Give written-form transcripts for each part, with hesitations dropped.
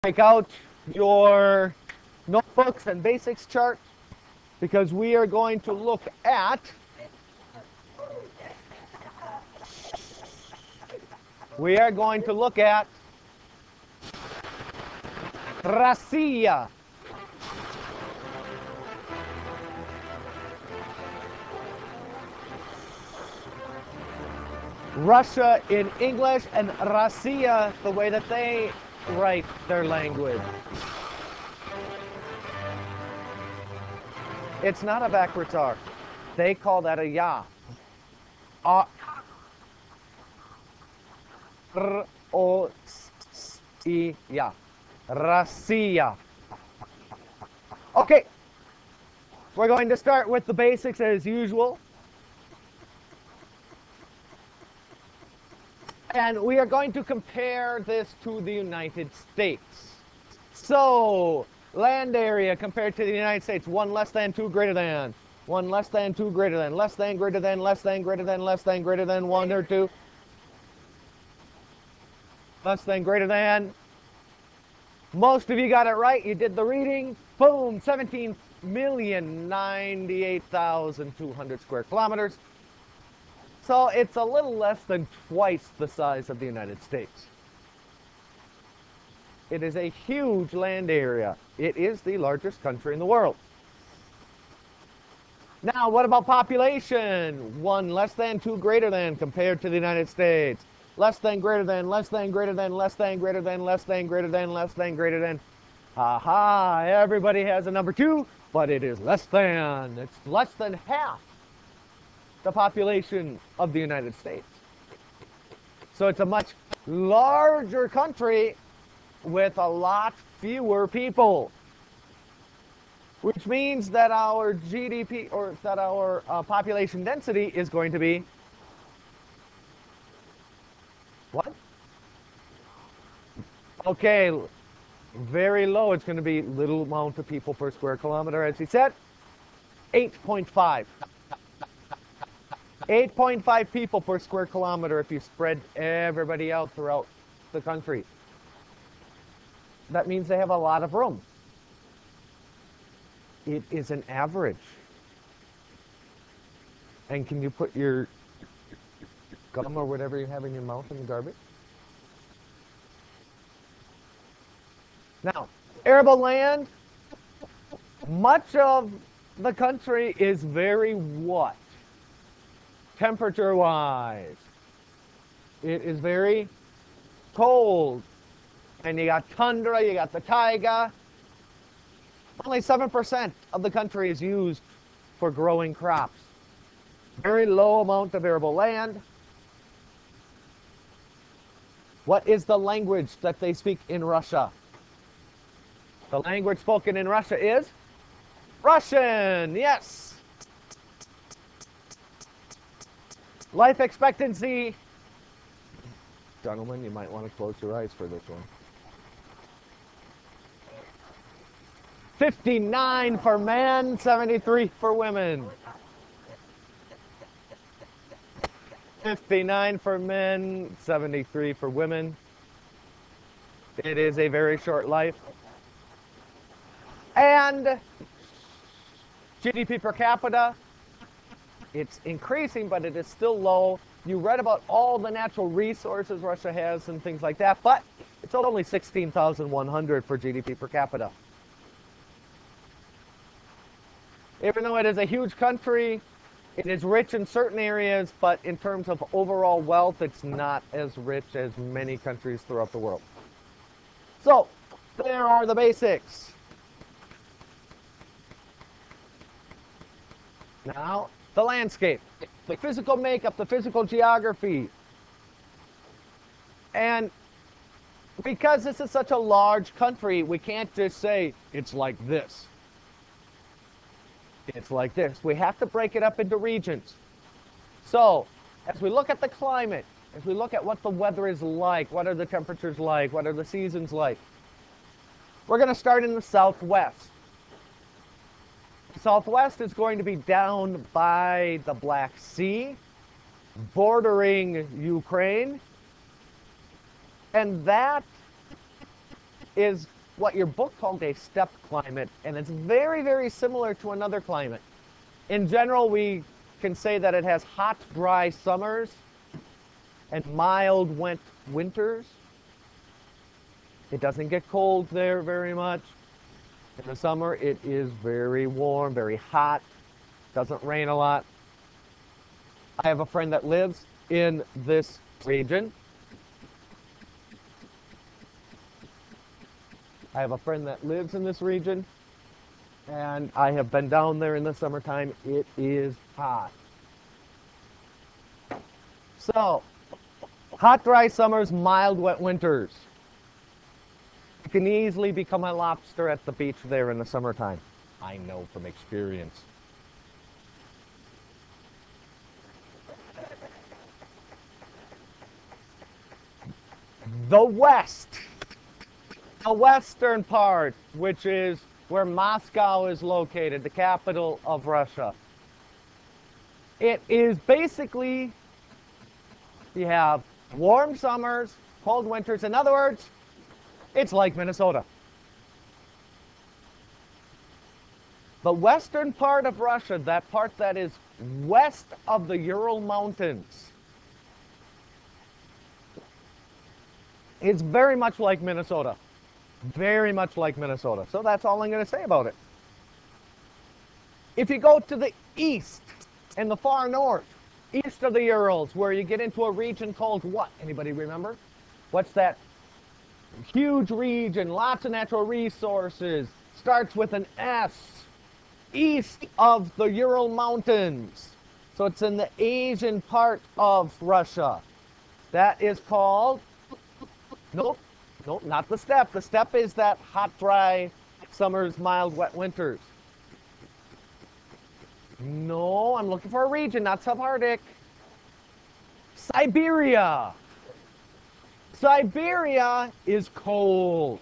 Take out your notebooks and basics chart because we are going to look at Russia. Russia in English and Russia the way that they write their language. It's not a backwards R. They call that a ya. R-O-S-I-A. Russia. Okay. We're going to start with the basics as usual. And we are going to compare this to the United States. So, land area compared to the United States, 1 less than, 2 greater than, 1 less than, 2 greater than, less than, greater than, less than, greater than, less than, greater than, 1 or 2, less than, greater than. Most of you got it right. You did the reading. Boom, 17,098,200 square kilometers. So it's a little less than twice the size of the United States. It is a huge land area. It is the largest country in the world. Now, what about population? 1 less than, 2 greater than compared to the United States. Less than, greater than, less than, greater than, less than, greater than, less than, greater than, less than, greater than. Aha, everybody has a number 2, but it is less than. It's less than half the population of the United States. So it's a much larger country with a lot fewer people, which means that our GDP, or that our population density is going to be what? Okay, very low. It's going to be little amount of people per square kilometer, as he said. 8.5. 8.5 people per square kilometer if you spread everybody out throughout the country. That means they have a lot of room. It is an average. And can you put your gum or whatever you have in your mouth in the garbage? Now, arable land, much of the country is very what? Temperature-wise. It is very cold. And you got tundra, you got the taiga. Only 7% of the country is used for growing crops. Very low amount of arable land. What is the language that they speak in Russia? The language spoken in Russia is Russian, yes. Life expectancy. Gentlemen, you might want to close your eyes for this one. 59 for men, 73 for women. 59 for men, 73 for women. It is a very short life. And GDP per capita, it's increasing, but it is still low. You read about all the natural resources Russia has and things like that, but it's only 16,100 for GDP per capita. Even though it is a huge country, it is rich in certain areas, but in terms of overall wealth, it's not as rich as many countries throughout the world. So, there are the basics. Now, the landscape, the physical makeup, the physical geography. And because this is such a large country, we can't just say it's like this. It's like this. We have to break it up into regions. So, as we look at the climate, as we look at what the weather is like, what are the temperatures like, what are the seasons like, we're going to start in the southwest. The southwest is going to be down by the Black Sea, bordering Ukraine, and that is what your book called a steppe climate, and it's very, very similar to another climate. In general, we can say that it has hot, dry summers and mild, wet winters. It doesn't get cold there very much. In the summer, it is very warm, very hot. Doesn't rain a lot. I have a friend that lives in this region. I have a friend that lives in this region, and I have been down there in the summertime. It is hot. So, hot, dry summers, mild, wet winters. You can easily become a lobster at the beach there in the summertime. I know from experience. The West, the western part, which is where Moscow is located, the capital of Russia. It is basically, you have warm summers, cold winters. In other words, it's like Minnesota. The western part of Russia, that part that is west of the Ural Mountains, it's very much like Minnesota. Very much like Minnesota. So that's all I'm going to say about it. If you go to the east and the far north, east of the Urals, where you get into a region called what? Anybody remember? What's that? Huge region, lots of natural resources. Starts with an S. East of the Ural Mountains. So it's in the Asian part of Russia. That is called... Nope, not the steppe. The steppe is that hot, dry summers, mild, wet winters. No, I'm looking for a region, not subarctic. Siberia. Siberia is cold.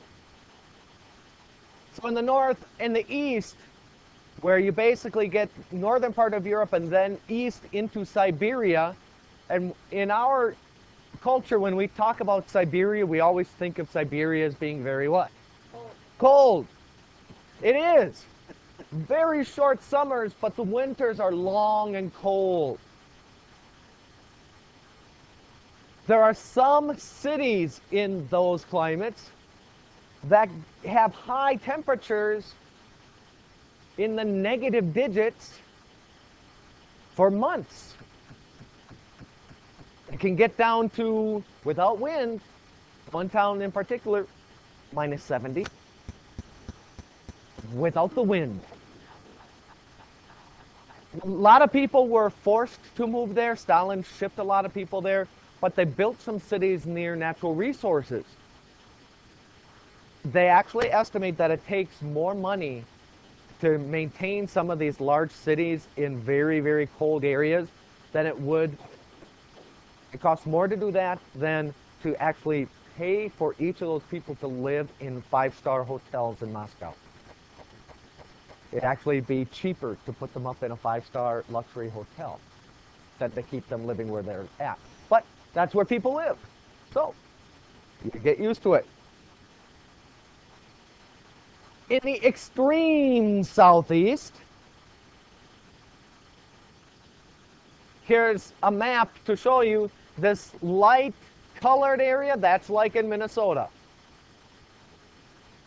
So in the north and the east, where you basically get northern part of Europe and then east into Siberia, and in our culture, when we talk about Siberia, we always think of Siberia as being very what? Cold. It is. Very short summers, but the winters are long and cold. There are some cities in those climates that have high temperatures in the negative digits for months. It can get down to, without wind, one town in particular, minus 70, without the wind. A lot of people were forced to move there. Stalin shipped a lot of people there, but they built some cities near natural resources. They actually estimate that it takes more money to maintain some of these large cities in very, very cold areas than it would. It costs more to do that than to actually pay for each of those people to live in 5-star hotels in Moscow. It'd actually be cheaper to put them up in a 5-star luxury hotel than to keep them living where they're at. But that's where people live. So you get used to it. In the extreme southeast, here's a map to show you this light colored area. That's like in Minnesota.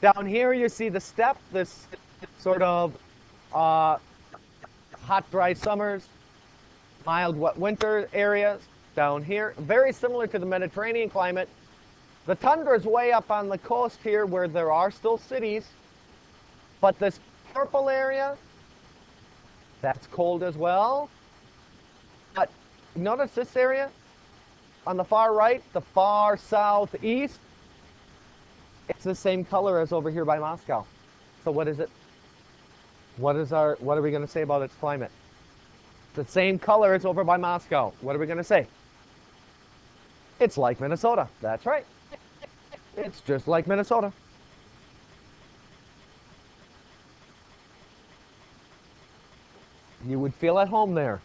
Down here you see the steppe, this sort of hot, dry summers, mild, wet winter areas. Down here, very similar to the Mediterranean climate. The tundra is way up on the coast here where there are still cities. But this purple area, that's cold as well. But notice this area on the far right, the far southeast, it's the same color as over here by Moscow. So what is it? What are we going to say about its climate? The same color as over by Moscow. What are we going to say? It's like Minnesota. That's right. It's just like Minnesota. You would feel at home there.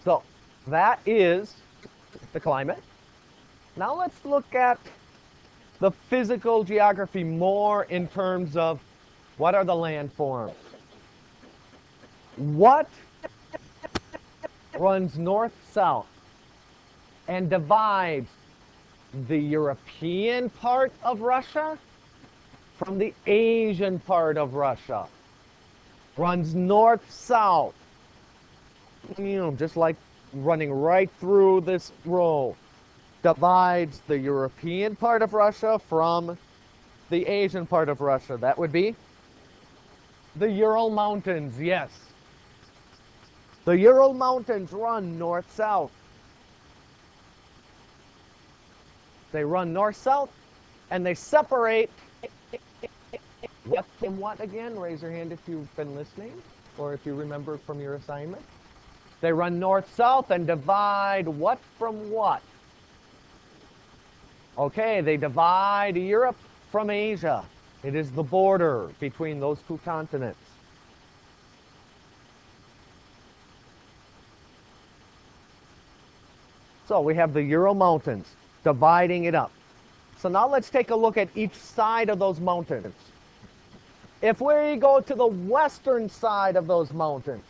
So that is the climate. Now let's look at the physical geography more in terms of what are the landforms. What runs north-south and divides the European part of Russia from the Asian part of Russia? Runs north-south, just like running right through this row. Divides the European part of Russia from the Asian part of Russia. That would be the Ural Mountains, yes. The Ural Mountains run north-south. They run north-south, and they separate what from what again? Raise your hand if you've been listening, or if you remember from your assignment. They run north-south and divide what from what? Okay, they divide Europe from Asia. It is the border between those two continents. So we have the Ural Mountains dividing it up. So now let's take a look at each side of those mountains. If we go to the western side of those mountains,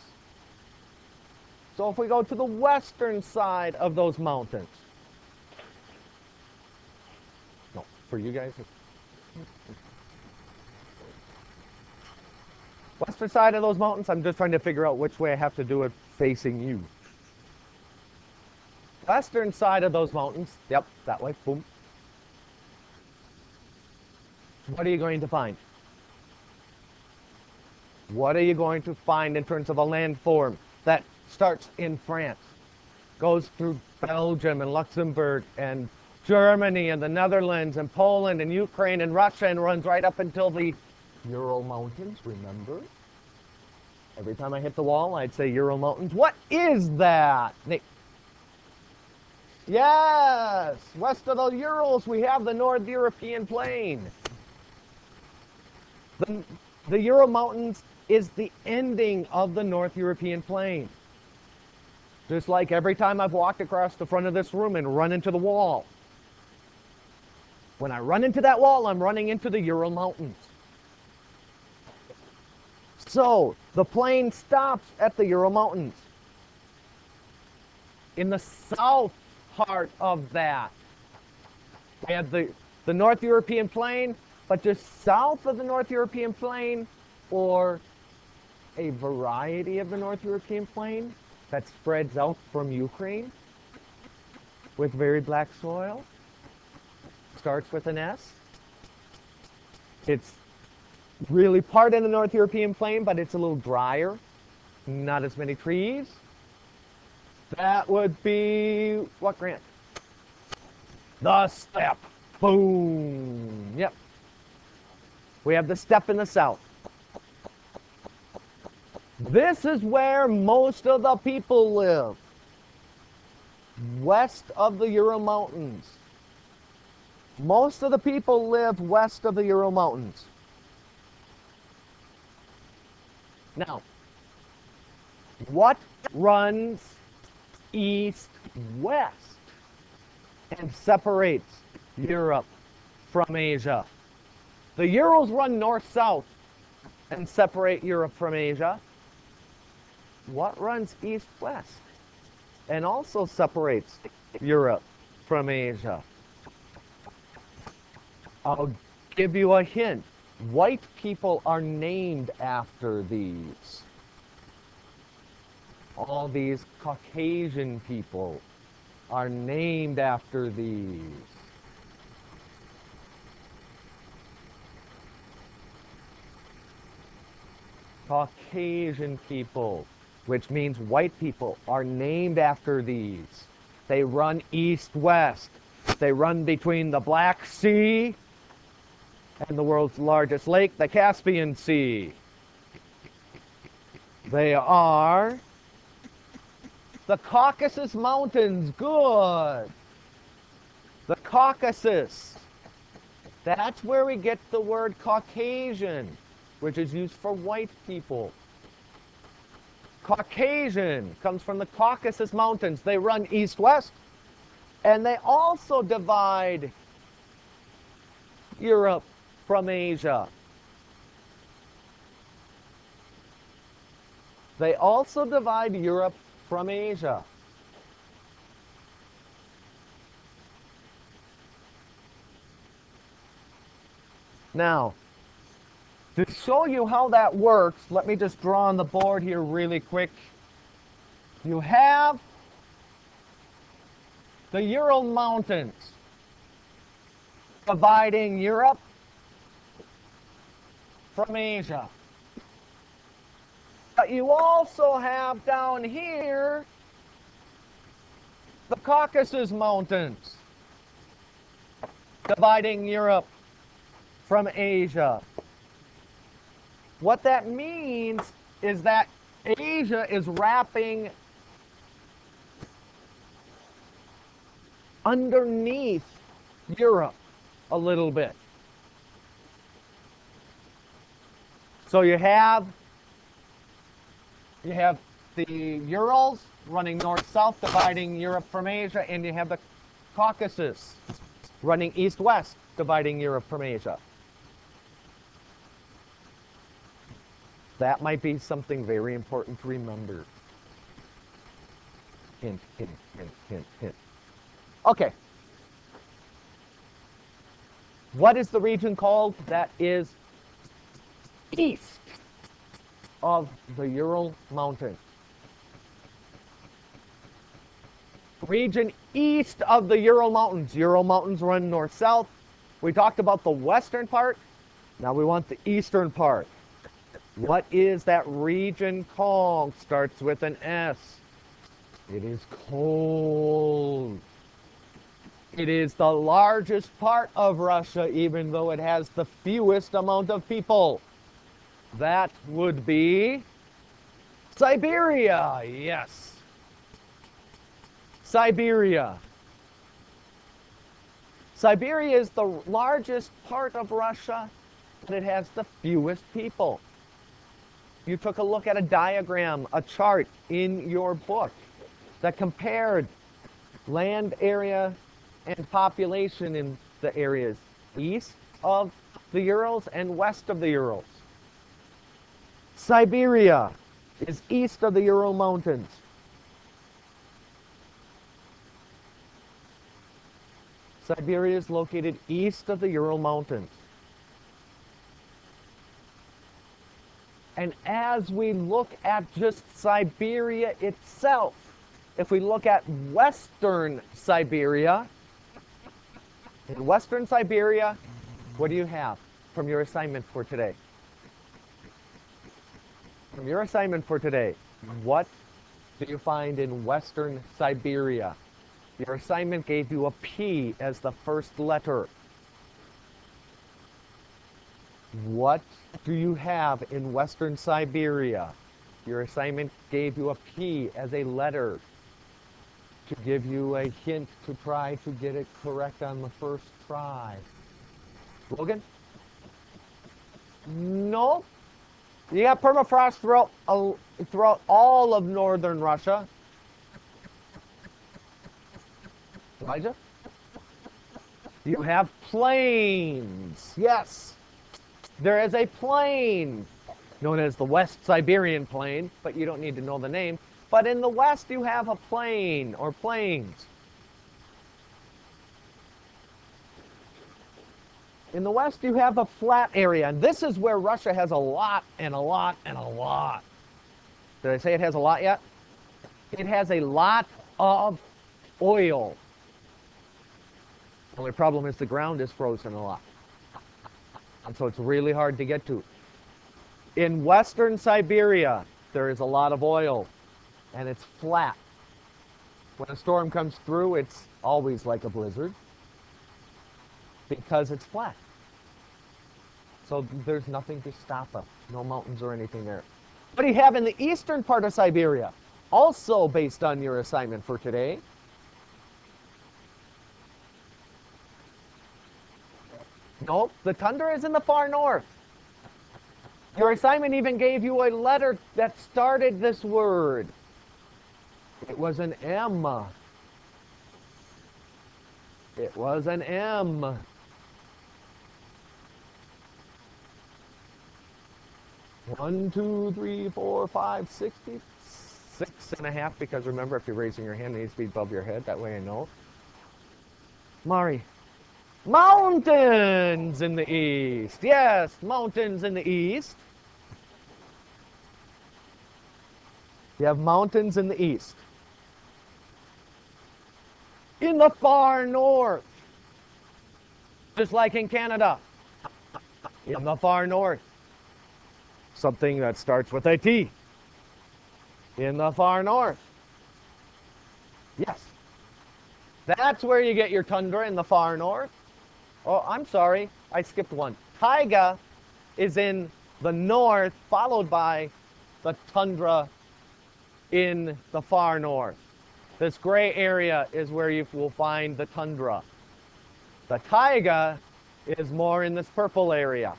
so if we go to the western side of those mountains, no, for you guys, western side of those mountains, I'm just trying to figure out which way I have to do it facing you. Western side of those mountains, yep, that way, boom. What are you going to find? What are you going to find in terms of a landform that starts in France, goes through Belgium and Luxembourg and Germany and the Netherlands and Poland and Ukraine and Russia and runs right up until the Ural Mountains, remember? Every time I hit the wall, I'd say Ural Mountains. What is that? Yes, west of the Urals, we have the North European Plain. The Ural Mountains is the ending of the North European Plain. Just like every time I've walked across the front of this room and run into the wall. When I run into that wall, I'm running into the Ural Mountains. So, the plain stops at the Ural Mountains. In the south part of that, we have the North European Plain, but just south of the North European Plain, or a variety of the North European Plain that spreads out from Ukraine with very black soil, starts with an S. It's really part of the North European Plain, but it's a little drier, not as many trees. That would be, what, Grant? The steppe. Boom. Yep. We have the steppe in the south. This is where most of the people live. West of the Ural Mountains. Most of the people live west of the Ural Mountains. Now, what runs east-west and separates Europe from Asia? The Urals run north-south and separate Europe from Asia. What runs east-west and also separates Europe from Asia? I'll give you a hint. White people are named after these. All these Caucasian people are named after these. Caucasian people, which means white people, are named after these. They run east-west. They run between the Black Sea and the world's largest lake, the Caspian Sea. They are the Caucasus Mountains. Good. The Caucasus. That's where we get the word Caucasian, which is used for white people. Caucasian comes from the Caucasus Mountains. They run east-west, and they also divide Europe from Asia. They also divide Europe from Asia. Now, to show you how that works, let me just draw on the board here really quick. You have the Ural Mountains dividing Europe from Asia. But you also have down here the Caucasus Mountains dividing Europe from Asia. What that means is that Asia is wrapping underneath Europe a little bit. So you have the Urals running north-south, dividing Europe from Asia, and you have the Caucasus running east-west, dividing Europe from Asia. That might be something very important to remember. Hint, hint, hint, hint, hint. Okay. What is the region called that is east of the Ural Mountains? Region east of the Ural Mountains. Ural Mountains run north-south. We talked about the western part. Now we want the eastern part. What is that region called? Starts with an S. It is cold. It is the largest part of Russia, even though it has the fewest amount of people. That would be Siberia. Yes. Siberia. Siberia is the largest part of Russia, but it has the fewest people. You took a look at a diagram, a chart in your book that compared land area and population in the areas east of the Urals and west of the Urals. Siberia is east of the Ural Mountains. Siberia is located east of the Ural Mountains. And as we look at just Siberia itself, if we look at western Siberia, in western Siberia, what do you have from your assignment for today? From your assignment for today, what do you find in western Siberia? Your assignment gave you a P as the first letter. What do you have in western Siberia? Your assignment gave you a P as a letter to give you a hint to try to get it correct on the first try. Logan? No. You got permafrost throughout all of northern Russia. Elijah? You have plains. Yes. There is a plain known as the West Siberian Plain, but you don't need to know the name. But in the west, you have a plain or plains. In the west, you have a flat area, and this is where Russia has a lot and a lot and a lot. Did I say it has a lot yet? It has a lot of oil. The only problem is the ground is frozen a lot. And so it's really hard to get to. In western Siberia, there is a lot of oil, and it's flat. When a storm comes through, it's always like a blizzard because it's flat. So there's nothing to stop us, no mountains or anything there. What do you have in the eastern part of Siberia? Also based on your assignment for today. Nope, the tundra is in the far north. Your assignment even gave you a letter that started this word. It was an M. It was an M. 1, 2, 3, 4, 5, 60. 6.5, because remember, if you're raising your hand, it needs to be above your head. That way I know. Mari. Mountains in the east. Yes, mountains in the east. You have mountains in the east. In the far north, just like in Canada, in the far north, something that starts with a T. In the far north. Yes. That's where you get your tundra, in the far north. Oh, I'm sorry, I skipped one. Taiga is in the north, followed by the tundra in the far north. This gray area is where you will find the tundra. The taiga is more in this purple area.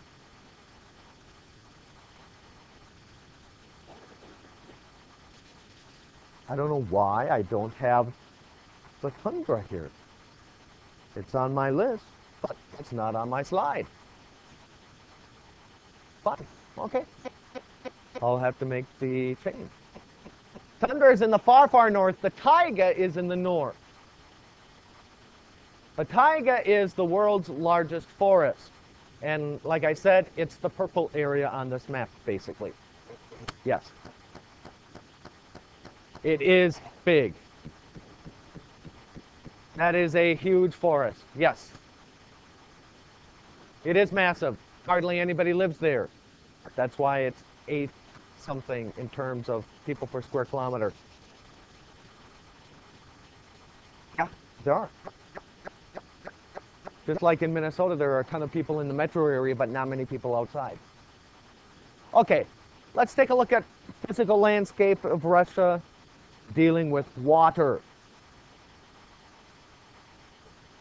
I don't know why I don't have the tundra here. It's on my list, but it's not on my slide. Fine, okay. I'll have to make the change. Tundra is in the far, far north. The taiga is in the north. The taiga is the world's largest forest. And like I said, it's the purple area on this map, basically. Yes. It is big. That is a huge forest. Yes. It is massive. Hardly anybody lives there. That's why it's 8 something in terms of people per square kilometer. Yeah, there are. Just like in Minnesota, there are a ton of people in the metro area, but not many people outside. Okay, let's take a look at physical landscape of Russia dealing with water.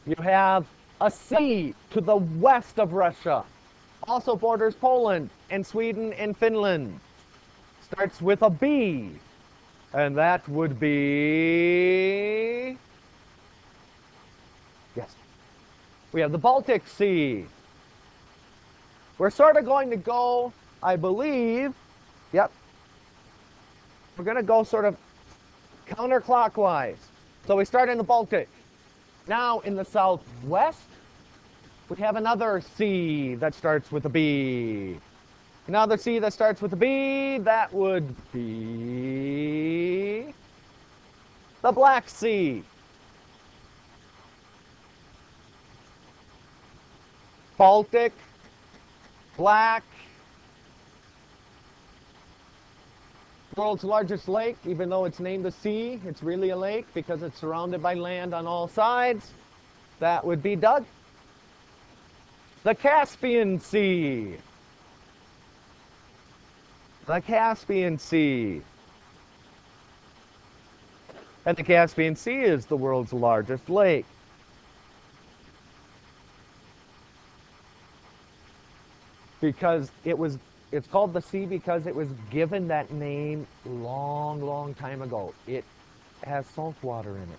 You have a sea to the west of Russia, also borders Poland and Sweden and Finland. Starts with a B, and that would be, yes, we have the Baltic Sea. We're sort of going to go, I believe, yep, we're going to go sort of counterclockwise. So we start in the Baltic. Now in the southwest, we have another sea that starts with a B. Another sea that starts with a B, that would be the Black Sea. Baltic, Black, world's largest lake, even though it's named a sea, it's really a lake because it's surrounded by land on all sides. That would be Doug. The Caspian Sea. The Caspian Sea. And the Caspian Sea is the world's largest lake. Because it's called the sea because it was given that name long, long time ago. It has salt water in it.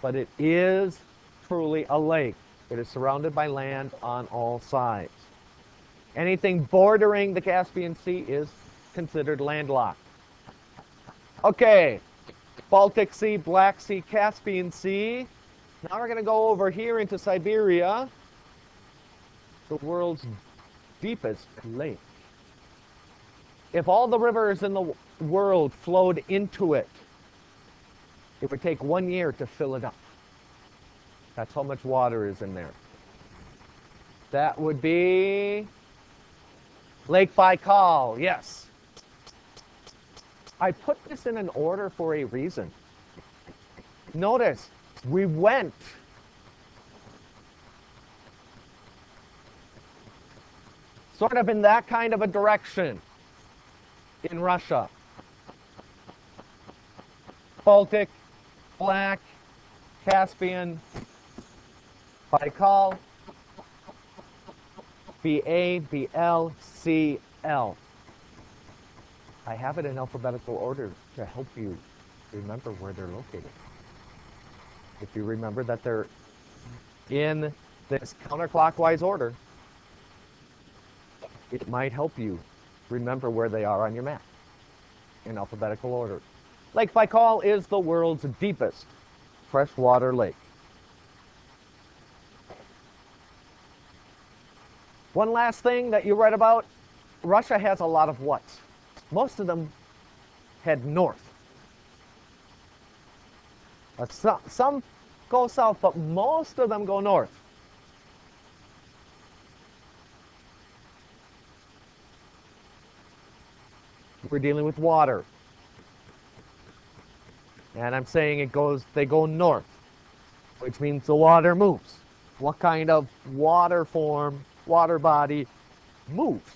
But it is truly a lake. It is surrounded by land on all sides. Anything bordering the Caspian Sea is considered landlocked. Okay, Baltic Sea, Black Sea, Caspian Sea. Now we're going to go over here into Siberia, the world's deepest lake. If all the rivers in the world flowed into it, it would take 1 year to fill it up. That's how much water is in there. That would be Lake Baikal, yes. I put this in an order for a reason. Notice, we went sort of in that kind of a direction in Russia. Baltic, Black, Caspian, Baikal, B-A-B-L-C-L. I have it in alphabetical order to help you remember where they're located. If you remember that they're in this counterclockwise order. It might help you remember where they are on your map in alphabetical order. Lake Baikal is the world's deepest freshwater lake. One last thing that you read about, Russia has a lot of whats. Most of them head north. Some go south, but most of them go north. We're dealing with water. And I'm saying they go north, which means the water moves. What kind of water form, water body moves?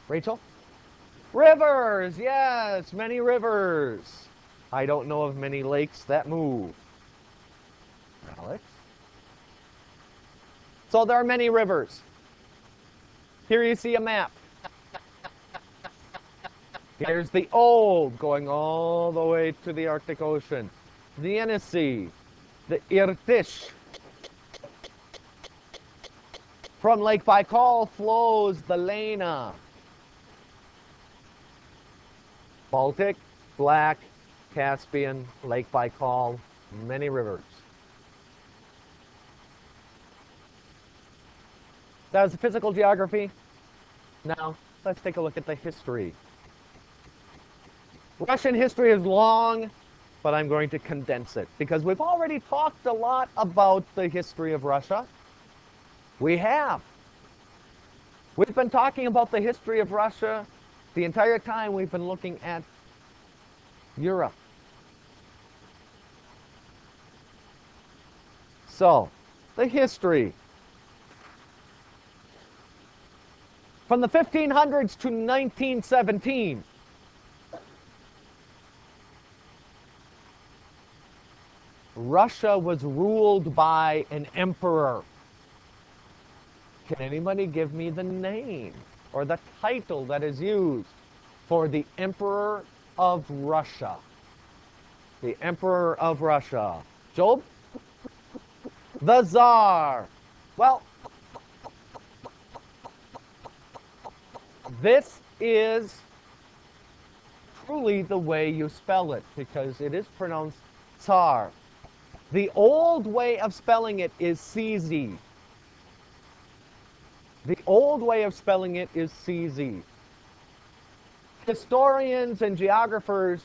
Rachel? Rivers, yes, many rivers. I don't know of many lakes that move. Alex? So there are many rivers. Here you see a map. Here's the Ob going all the way to the Arctic Ocean. The Yenisei, the Irtysh. From Lake Baikal flows the Lena. Baltic, Black, Caspian, Lake Baikal, many rivers. That was the physical geography. Now, let's take a look at the history. Russian history is long, but I'm going to condense it because we've already talked a lot about the history of Russia. We have. We've been talking about the history of Russia the entire time we've been looking at Europe. So, the history. From the 1500s to 1917, Russia was ruled by an emperor. Can anybody give me the name or the title that is used for the Emperor of Russia? The Emperor of Russia. Job? The Tsar. Well, this is truly the way you spell it because it is pronounced Tsar. The old way of spelling it is CZ. The old way of spelling it is CZ. Historians and geographers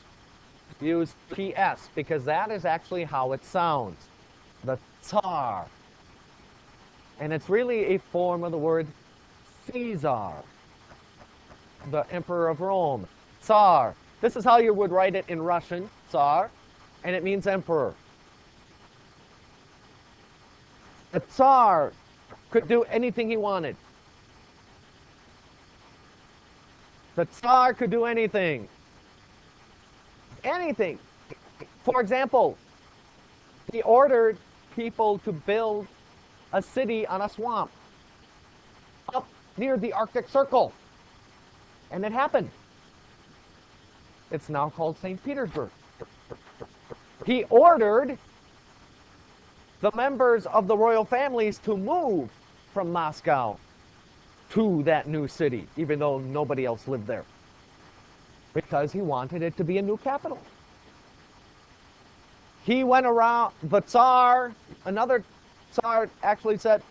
use PS because that is actually how it sounds. The Tsar. And it's really a form of the word Caesar, the Emperor of Rome. Tsar. This is how you would write it in Russian, Tsar, and it means emperor. The Tsar could do anything he wanted. The Tsar could do anything. Anything. For example, he ordered people to build a city on a swamp up near the Arctic Circle. And it happened. It's now called St. Petersburg. He ordered the members of the royal families to move from Moscow to that new city, even though nobody else lived there, because he wanted it to be a new capital. He went around, the Tsar, another Tsar actually said,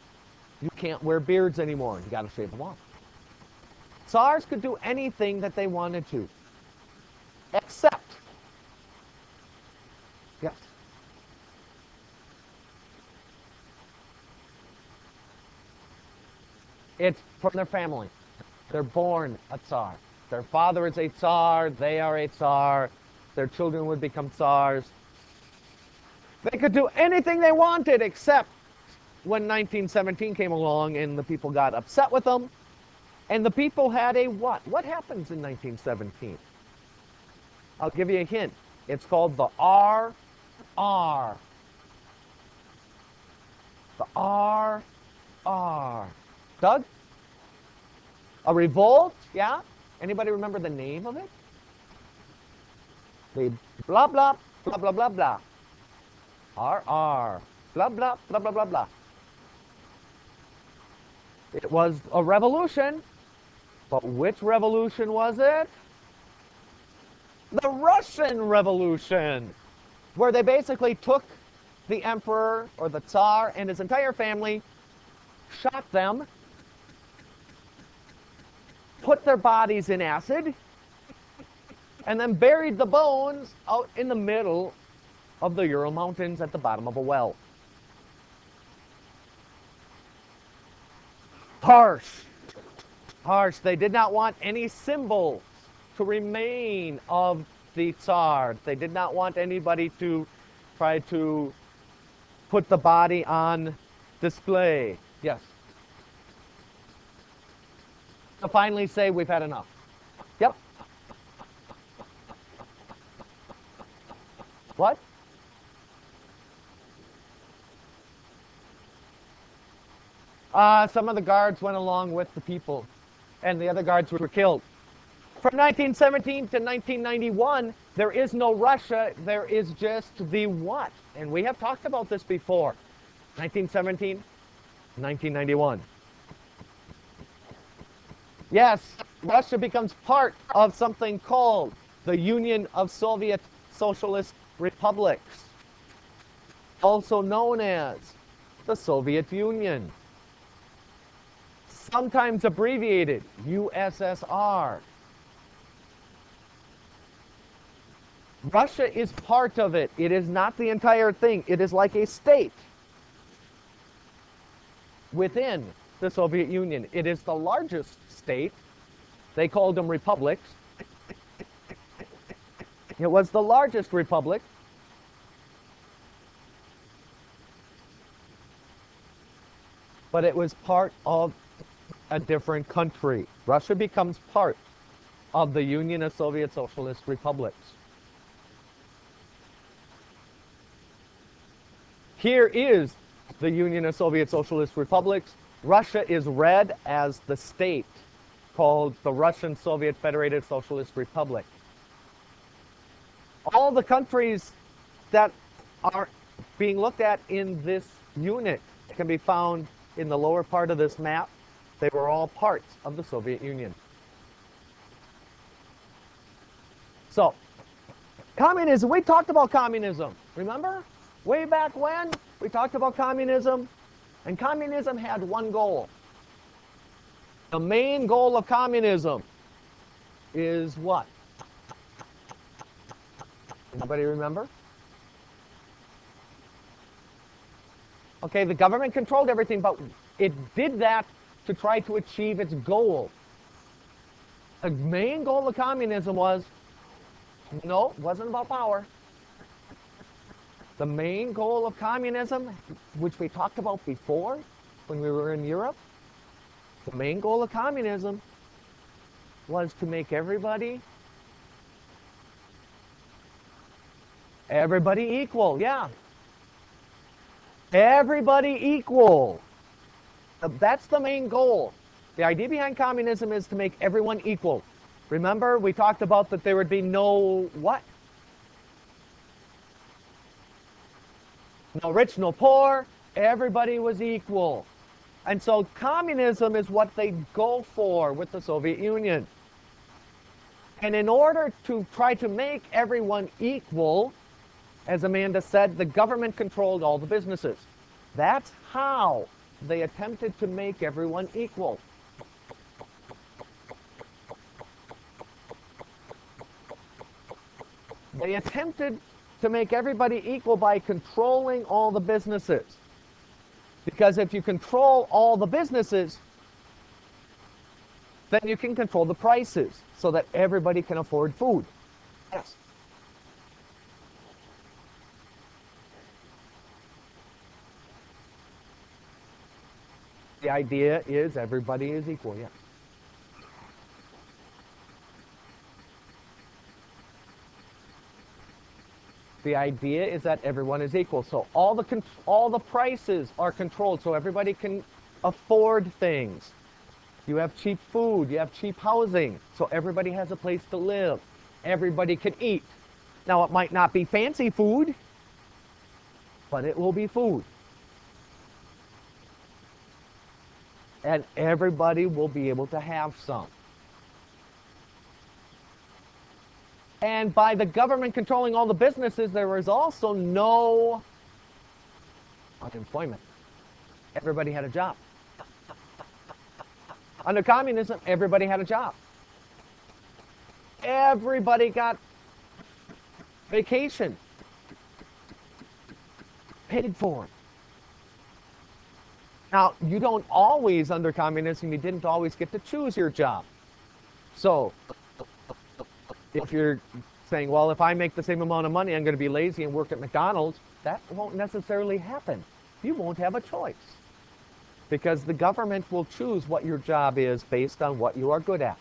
you can't wear beards anymore, you got to shave them off. Tsars could do anything that they wanted to, except, yes, it's from their family. They're born a Tsar. Their father is a Tsar, they are a Tsar, their children would become Tsars. They could do anything they wanted except when 1917 came along and the people got upset with them. And the people had a what? What happens in 1917? I'll give you a hint. It's called the RR. The RR. Doug? A revolt? Yeah? Anybody remember the name of it? The blah, blah, blah, blah, blah, blah. RR. Blah, blah, blah, blah, blah, blah. It was a revolution, but which revolution was it? The Russian Revolution, where they basically took the emperor or the Tsar and his entire family, shot them, put their bodies in acid, and then buried the bones out in the middle of the Ural Mountains at the bottom of a well. Harsh. Harsh. They did not want any symbols to remain of the Tsar. They did not want anybody to try to put the body on display. Yes. To finally say, we've had enough. Yep. What? Some of the guards went along with the people, and the other guards were killed. From 1917 to 1991, there is no Russia, there is just the what? And we have talked about this before. 1917, 1991. Yes, Russia becomes part of something called the Union of Soviet Socialist Republics, also known as the Soviet Union, sometimes abbreviated USSR. Russia is part of it. It is not the entire thing. It is like a state within the Soviet Union. It is the largest state. They called them republics. It was the largest republic. But it was part of a different country. Russia becomes part of the Union of Soviet Socialist Republics. Here is the Union of Soviet Socialist Republics. Russia is red as the state called the Russian Soviet Federated Socialist Republic. All the countries that are being looked at in this unit can be found in the lower part of this map. They were all parts of the Soviet Union. So, communism, we talked about communism, remember? Way back when, we talked about communism, and communism had one goal. The main goal of communism is what? Anybody remember? Okay, the government controlled everything, but it did that to try to achieve its goal. The main goal of communism was, no, it wasn't about power. The main goal of communism, which we talked about before when we were in Europe, the main goal of communism was to make everybody equal, yeah. Everybody equal. That's the main goal. The idea behind communism is to make everyone equal. Remember, we talked about that there would be no what? No rich, no poor. Everybody was equal. And so communism is what they go for with the Soviet Union. And in order to try to make everyone equal, as Amanda said, the government controlled all the businesses. That's how they attempted to make everyone equal. They attempted to make everybody equal by controlling all the businesses. Because if you control all the businesses, then you can control the prices so that everybody can afford food. Yes. The idea is everybody is equal, yes. The idea is that everyone is equal. So all the prices are controlled so everybody can afford things. You have cheap food, you have cheap housing, so everybody has a place to live. Everybody can eat. Now it might not be fancy food, but it will be food. and everybody will be able to have some. And by the government controlling all the businesses, there was also no unemployment. Everybody had a job. Under communism, everybody had a job. Everybody got vacation paid for. Now, you don't always, under communism, you didn't always get to choose your job. So, if you're saying, well, if I make the same amount of money, I'm going to be lazy and work at McDonald's, that won't necessarily happen. You won't have a choice. Because the government will choose what your job is based on what you are good at.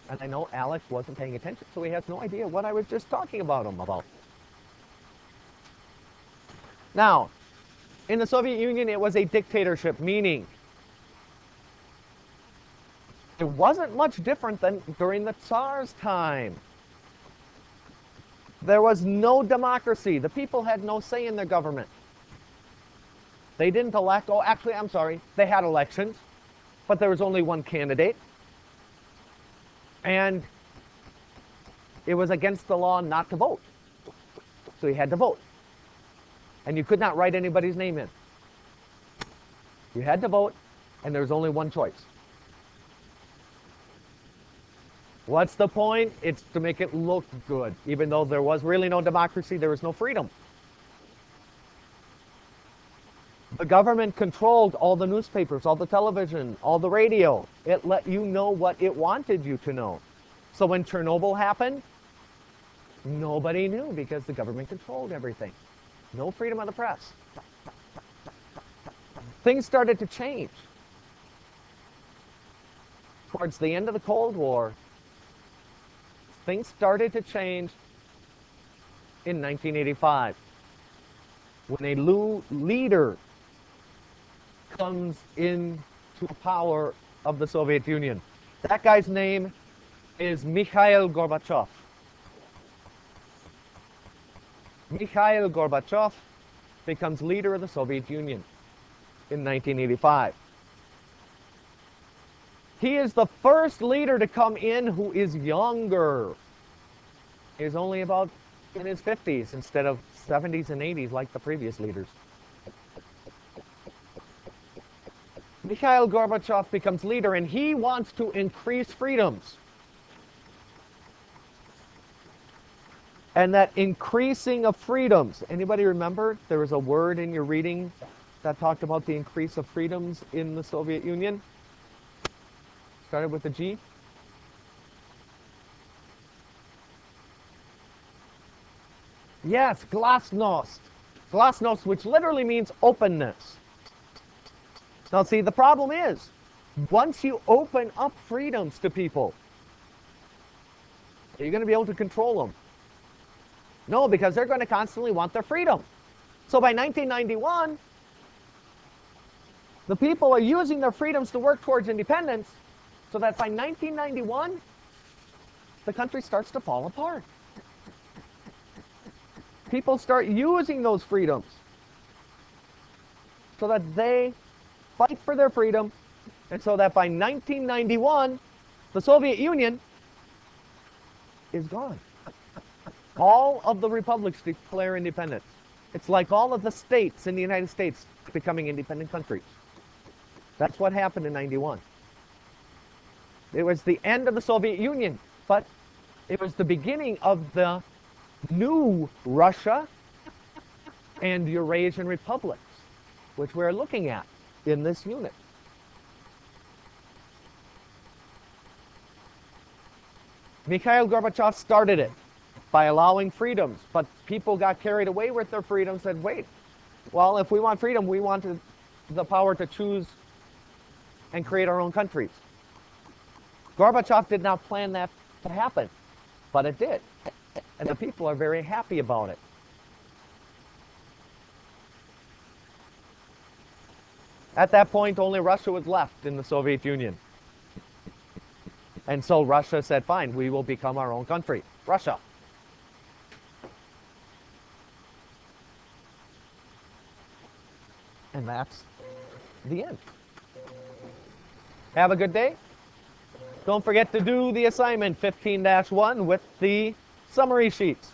And I know Alex wasn't paying attention, so he has no idea what I was just talking about him about. Now, in the Soviet Union, it was a dictatorship, meaning it wasn't much different than during the Tsar's time. There was no democracy. The people had no say in their government. They didn't elect, oh, actually, I'm sorry, they had elections, but there was only one candidate. And it was against the law not to vote. So you had to vote. And you could not write anybody's name in. You had to vote, and there was only one choice. What's the point? It's to make it look good. Even though there was really no democracy, there was no freedom. The government controlled all the newspapers, all the television, all the radio. It let you know what it wanted you to know. So when Chernobyl happened, nobody knew because the government controlled everything. No freedom of the press. Things started to change. Towards the end of the Cold War, things started to change in 1985 when a new leader comes into power of the Soviet Union. That guy's name is Mikhail Gorbachev. Mikhail Gorbachev becomes leader of the Soviet Union in 1985. He is the first leader to come in who is younger. He's only about in his 50s instead of 70s and 80s like the previous leaders. Mikhail Gorbachev becomes leader, and he wants to increase freedoms. And that increasing of freedoms, anybody remember there was a word in your reading that talked about the increase of freedoms in the Soviet Union? Started with a G. Yes, glasnost. Glasnost, which literally means openness. Now see, the problem is, once you open up freedoms to people, are you going to be able to control them? No, because they're going to constantly want their freedom. So by 1991, the people are using their freedoms to work towards independence, so that by 1991, the country starts to fall apart. People start using those freedoms so that they fight for their freedom, and so that by 1991, the Soviet Union is gone. All of the republics declare independence. It's like all of the states in the United States becoming independent countries. That's what happened in 91. It was the end of the Soviet Union, but it was the beginning of the new Russia and Eurasian republics, which we're looking at in this unit. Mikhail Gorbachev started it by allowing freedoms, but people got carried away with their freedoms and said, wait, well, if we want freedom, we want the power to choose and create our own countries. Gorbachev did not plan that to happen, but it did. And the people are very happy about it. At that point, only Russia was left in the Soviet Union. And so Russia said, fine, we will become our own country, Russia. And that's the end. Have a good day. Don't forget to do the assignment 15-1 with the summary sheets.